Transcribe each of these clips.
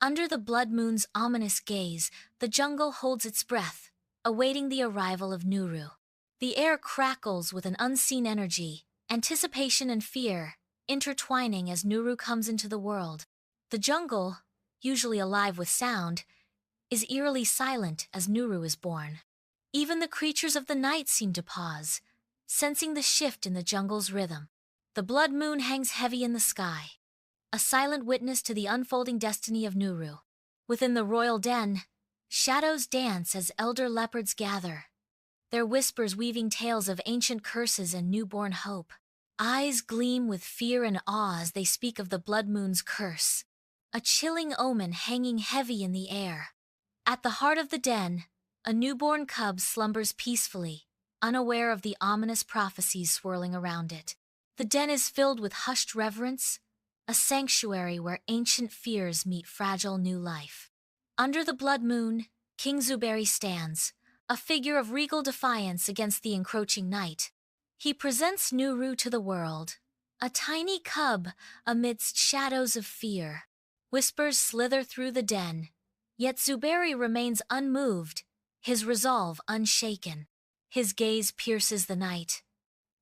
Under the blood moon's ominous gaze, the jungle holds its breath, awaiting the arrival of Nuru. The air crackles with an unseen energy, anticipation and fear, intertwining as Nuru comes into the world. The jungle, usually alive with sound, is eerily silent as Nuru is born. Even the creatures of the night seem to pause, sensing the shift in the jungle's rhythm. The blood moon hangs heavy in the sky, a silent witness to the unfolding destiny of Nuru. Within the royal den, shadows dance as elder leopards gather, their whispers weaving tales of ancient curses and newborn hope. Eyes gleam with fear and awe as they speak of the blood moon's curse, a chilling omen hanging heavy in the air. At the heart of the den, a newborn cub slumbers peacefully, unaware of the ominous prophecies swirling around it. The den is filled with hushed reverence, a sanctuary where ancient fears meet fragile new life. Under the blood moon, King Zuberi stands, a figure of regal defiance against the encroaching night. He presents Nuru to the world, a tiny cub amidst shadows of fear. Whispers slither through the den, yet Zuberi remains unmoved, his resolve unshaken. His gaze pierces the night,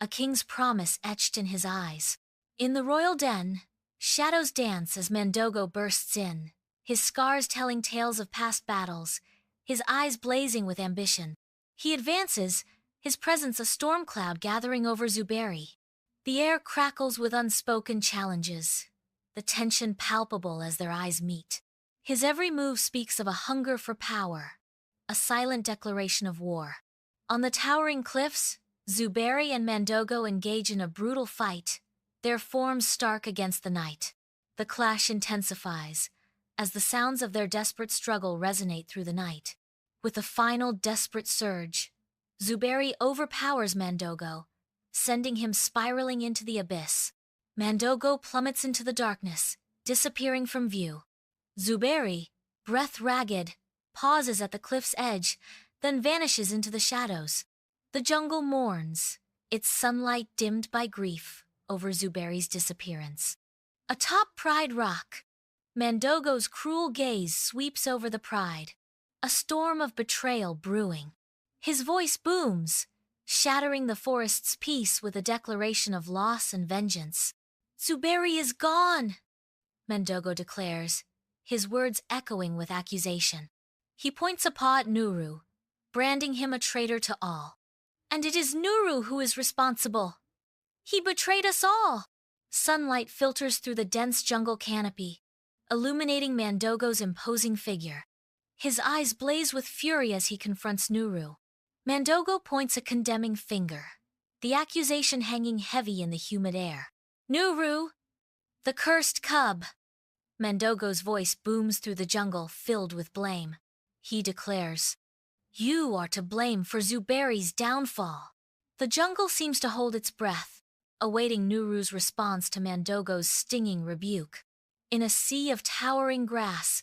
a king's promise etched in his eyes. In the royal den, shadows dance as Mandogo bursts in, his scars telling tales of past battles, his eyes blazing with ambition. He advances, his presence a storm cloud gathering over Zuberi. The air crackles with unspoken challenges, the tension palpable as their eyes meet. His every move speaks of a hunger for power, a silent declaration of war. On the towering cliffs, Zuberi and Mandogo engage in a brutal fight, their forms stark against the night. The clash intensifies, as the sounds of their desperate struggle resonate through the night. With a final desperate surge, Zuberi overpowers Mandogo, sending him spiraling into the abyss. Mandogo plummets into the darkness, disappearing from view. Zuberi, breath ragged, pauses at the cliff's edge, then vanishes into the shadows. The jungle mourns, its sunlight dimmed by grief over Zuberi's disappearance. Atop Pride Rock, Mandogo's cruel gaze sweeps over the pride, a storm of betrayal brewing. His voice booms, shattering the forest's peace with a declaration of loss and vengeance. "Zuberi is gone," Mandogo declares, his words echoing with accusation. He points a paw at Nuru, branding him a traitor to all. "And it is Nuru who is responsible. He betrayed us all." Sunlight filters through the dense jungle canopy, illuminating Mandogo's imposing figure. His eyes blaze with fury as he confronts Nuru. Mandogo points a condemning finger, the accusation hanging heavy in the humid air. "Nuru, the cursed cub." Mandogo's voice booms through the jungle, filled with blame. He declares, "You are to blame for Zuberi's downfall." The jungle seems to hold its breath, awaiting Nuru's response to Mandogo's stinging rebuke. In a sea of towering grass,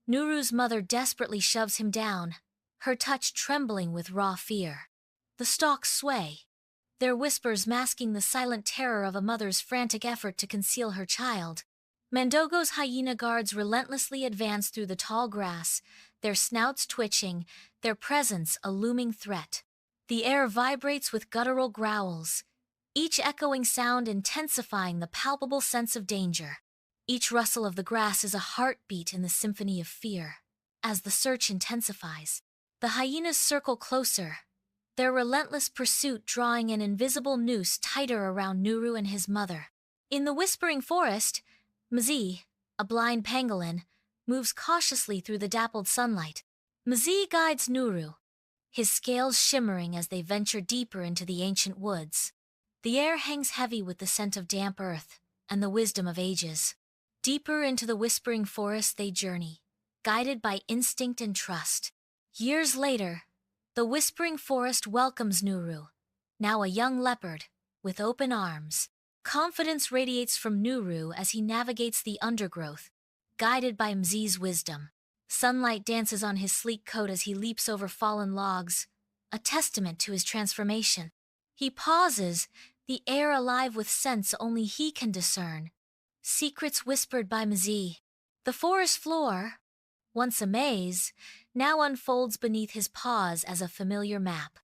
Nuru's mother desperately shoves him down, her touch trembling with raw fear. The stalks sway, their whispers masking the silent terror of a mother's frantic effort to conceal her child. Mandogo's hyena guards relentlessly advance through the tall grass, their snouts twitching, their presence a looming threat. The air vibrates with guttural growls, each echoing sound intensifying the palpable sense of danger. Each rustle of the grass is a heartbeat in the symphony of fear. As the search intensifies, the hyenas circle closer, their relentless pursuit drawing an invisible noose tighter around Nuru and his mother. In the whispering forest, Mzi, a blind pangolin, moves cautiously through the dappled sunlight. Mzi guides Nuru, his scales shimmering as they venture deeper into the ancient woods. The air hangs heavy with the scent of damp earth and the wisdom of ages. Deeper into the whispering forest they journey, guided by instinct and trust. Years later, the whispering forest welcomes Nuru, now a young leopard, with open arms. Confidence radiates from Nuru as he navigates the undergrowth, guided by Mzi's wisdom. Sunlight dances on his sleek coat as he leaps over fallen logs, a testament to his transformation. He pauses, the air alive with scents only he can discern, secrets whispered by Mzi. The forest floor, once a maze, now unfolds beneath his paws as a familiar map.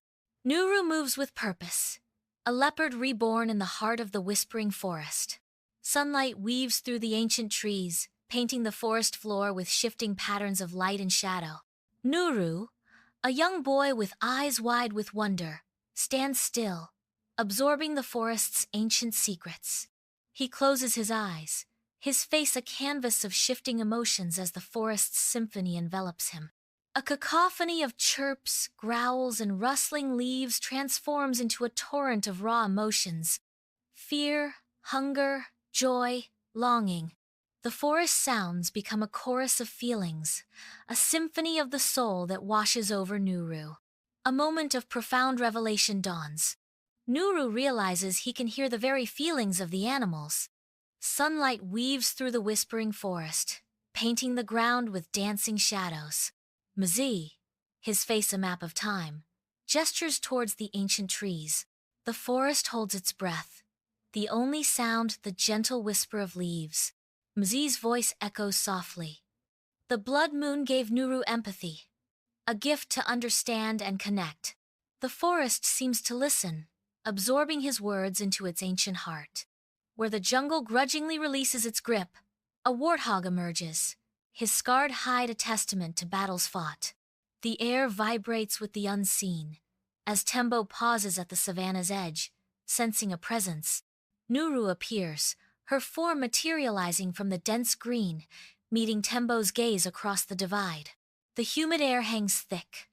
Nuru moves with purpose, a leopard reborn in the heart of the whispering forest. Sunlight weaves through the ancient trees, painting the forest floor with shifting patterns of light and shadow. Nuru, a young boy with eyes wide with wonder, stands still, absorbing the forest's ancient secrets. He closes his eyes, his face a canvas of shifting emotions as the forest's symphony envelops him. A cacophony of chirps, growls, and rustling leaves transforms into a torrent of raw emotions. Fear, hunger, joy, longing. The forest sounds become a chorus of feelings, a symphony of the soul that washes over Nuru. A moment of profound revelation dawns. Nuru realizes he can hear the very feelings of the animals. Sunlight weaves through the whispering forest, painting the ground with dancing shadows. Mzi, his face a map of time, gestures towards the ancient trees. The forest holds its breath. The only sound, the gentle whisper of leaves. Mzi's voice echoes softly. The blood moon gave Nuru empathy, a gift to understand and connect. The forest seems to listen, absorbing his words into its ancient heart. Where the jungle grudgingly releases its grip, a warthog emerges, his scarred hide a testament to battles fought. The air vibrates with the unseen, as Tembo pauses at the savanna's edge, sensing a presence. Nuru appears, her form materializing from the dense green, meeting Tembo's gaze across the divide. The humid air hangs thick,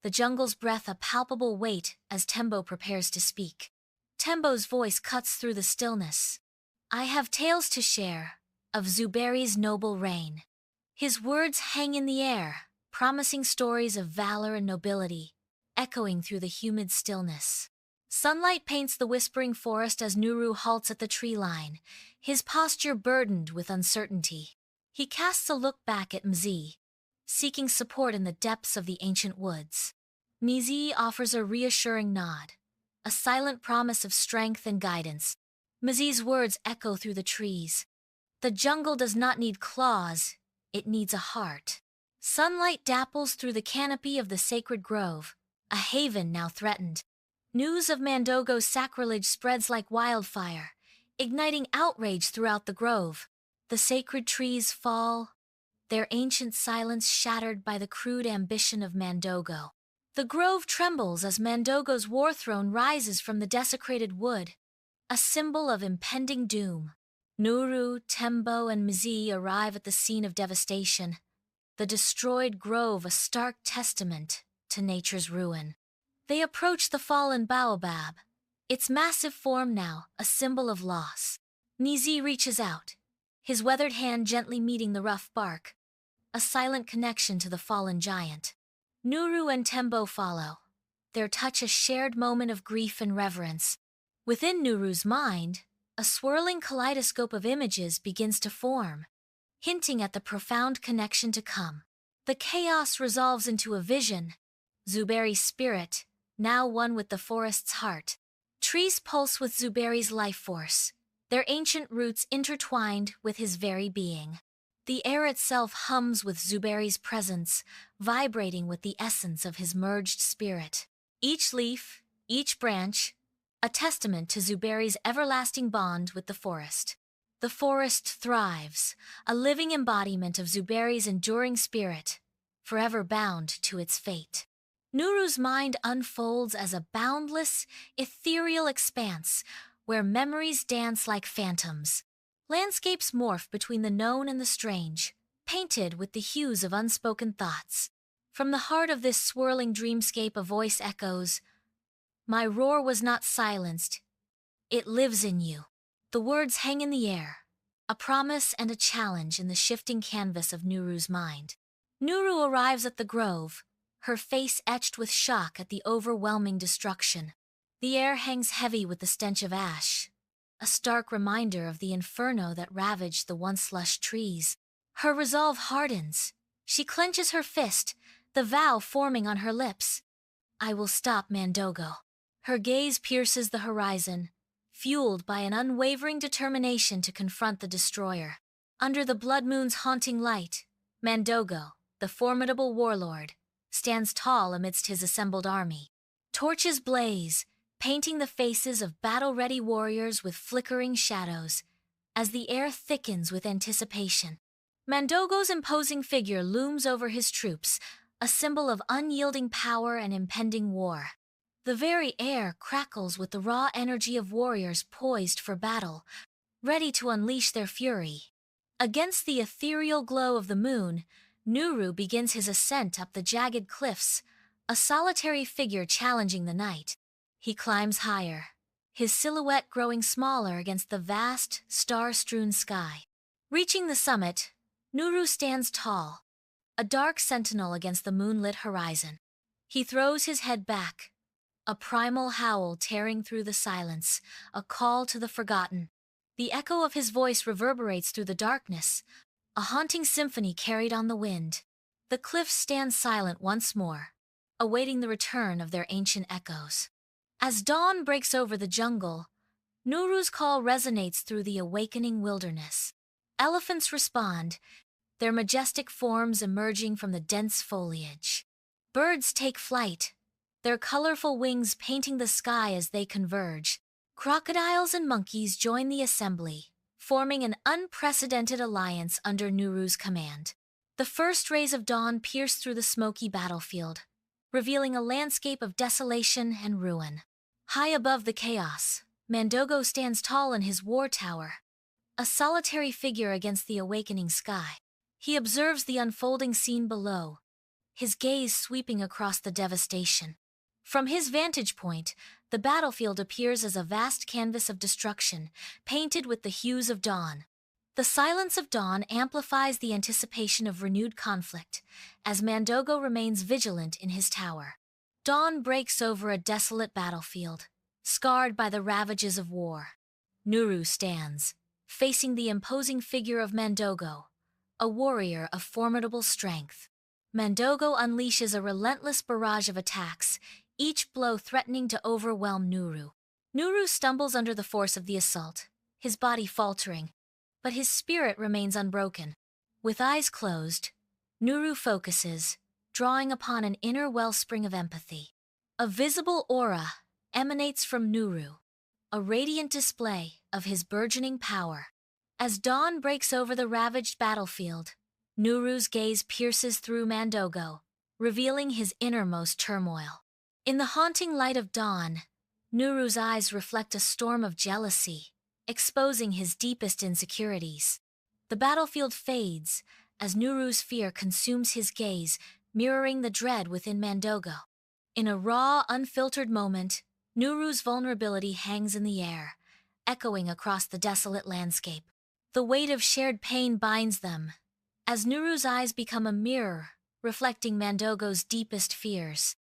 the jungle's breath a palpable weight as Tembo prepares to speak. Tembo's voice cuts through the stillness. I have tales to share, of Zuberi's noble reign. His words hang in the air, promising stories of valor and nobility, echoing through the humid stillness. Sunlight paints the whispering forest as Nuru halts at the tree line, his posture burdened with uncertainty. He casts a look back at Mzi, seeking support in the depths of the ancient woods. Mzi offers a reassuring nod, a silent promise of strength and guidance. Mzi's words echo through the trees. The jungle does not need claws, it needs a heart. Sunlight dapples through the canopy of the sacred grove, a haven now threatened. News of Mandogo's sacrilege spreads like wildfire, igniting outrage throughout the grove. The sacred trees fall, their ancient silence shattered by the crude ambition of Mandogo. The grove trembles as Mandogo's war throne rises from the desecrated wood, a symbol of impending doom. Nuru, Tembo, and Mzi arrive at the scene of devastation, the destroyed grove a stark testament to nature's ruin. They approach the fallen Baobab, its massive form now a symbol of loss. Mzi reaches out, his weathered hand gently meeting the rough bark, a silent connection to the fallen giant. Nuru and Tembo follow, their touch a shared moment of grief and reverence. Within Nuru's mind, a swirling kaleidoscope of images begins to form, hinting at the profound connection to come. The chaos resolves into a vision, Zuberi's spirit, now one with the forest's heart. Trees pulse with Zuberi's life force, their ancient roots intertwined with his very being. The air itself hums with Zuberi's presence, vibrating with the essence of his merged spirit. Each leaf, each branch, a testament to Zuberi's everlasting bond with the forest. The forest thrives, a living embodiment of Zuberi's enduring spirit, forever bound to its fate. Nuru's mind unfolds as a boundless, ethereal expanse where memories dance like phantoms. Landscapes morph between the known and the strange, painted with the hues of unspoken thoughts. From the heart of this swirling dreamscape a voice echoes, "My roar was not silenced. It lives in you." The words hang in the air, a promise and a challenge in the shifting canvas of Nuru's mind. Nuru arrives at the grove, her face etched with shock at the overwhelming destruction. The air hangs heavy with the stench of ash, a stark reminder of the inferno that ravaged the once lush trees. Her resolve hardens. She clenches her fist, the vow forming on her lips. I will stop Mandogo. Her gaze pierces the horizon, fueled by an unwavering determination to confront the destroyer. Under the blood moon's haunting light, Mandogo, the formidable warlord, stands tall amidst his assembled army. Torches blaze, painting the faces of battle-ready warriors with flickering shadows, as the air thickens with anticipation. Mandogo's imposing figure looms over his troops, a symbol of unyielding power and impending war. The very air crackles with the raw energy of warriors poised for battle, ready to unleash their fury. Against the ethereal glow of the moon, Nuru begins his ascent up the jagged cliffs, a solitary figure challenging the night. He climbs higher, his silhouette growing smaller against the vast, star-strewn sky. Reaching the summit, Nuru stands tall, a dark sentinel against the moonlit horizon. He throws his head back, a primal howl tearing through the silence, a call to the forgotten. The echo of his voice reverberates through the darkness, a haunting symphony carried on the wind. The cliffs stand silent once more, awaiting the return of their ancient echoes. As dawn breaks over the jungle, Nuru's call resonates through the awakening wilderness. Elephants respond, their majestic forms emerging from the dense foliage. Birds take flight, their colorful wings painting the sky as they converge. Crocodiles and monkeys join the assembly, forming an unprecedented alliance under Nuru's command. The first rays of dawn pierce through the smoky battlefield, revealing a landscape of desolation and ruin. High above the chaos, Mandogo stands tall in his war tower, a solitary figure against the awakening sky. He observes the unfolding scene below, his gaze sweeping across the devastation. From his vantage point, the battlefield appears as a vast canvas of destruction, painted with the hues of dawn. The silence of dawn amplifies the anticipation of renewed conflict, as Mandogo remains vigilant in his tower. Dawn breaks over a desolate battlefield, scarred by the ravages of war. Nuru stands, facing the imposing figure of Mandogo, a warrior of formidable strength. Mandogo unleashes a relentless barrage of attacks, each blow threatening to overwhelm Nuru. Nuru stumbles under the force of the assault, his body faltering, but his spirit remains unbroken. With eyes closed, Nuru focuses, drawing upon an inner wellspring of empathy. A visible aura emanates from Nuru, a radiant display of his burgeoning power. As dawn breaks over the ravaged battlefield, Nuru's gaze pierces through Mandogo, revealing his innermost turmoil. In the haunting light of dawn, Nuru's eyes reflect a storm of jealousy, exposing his deepest insecurities. The battlefield fades as Nuru's fear consumes his gaze, mirroring the dread within Mandogo. In a raw, unfiltered moment, Nuru's vulnerability hangs in the air, echoing across the desolate landscape. The weight of shared pain binds them, as Nuru's eyes become a mirror, reflecting Mandogo's deepest fears.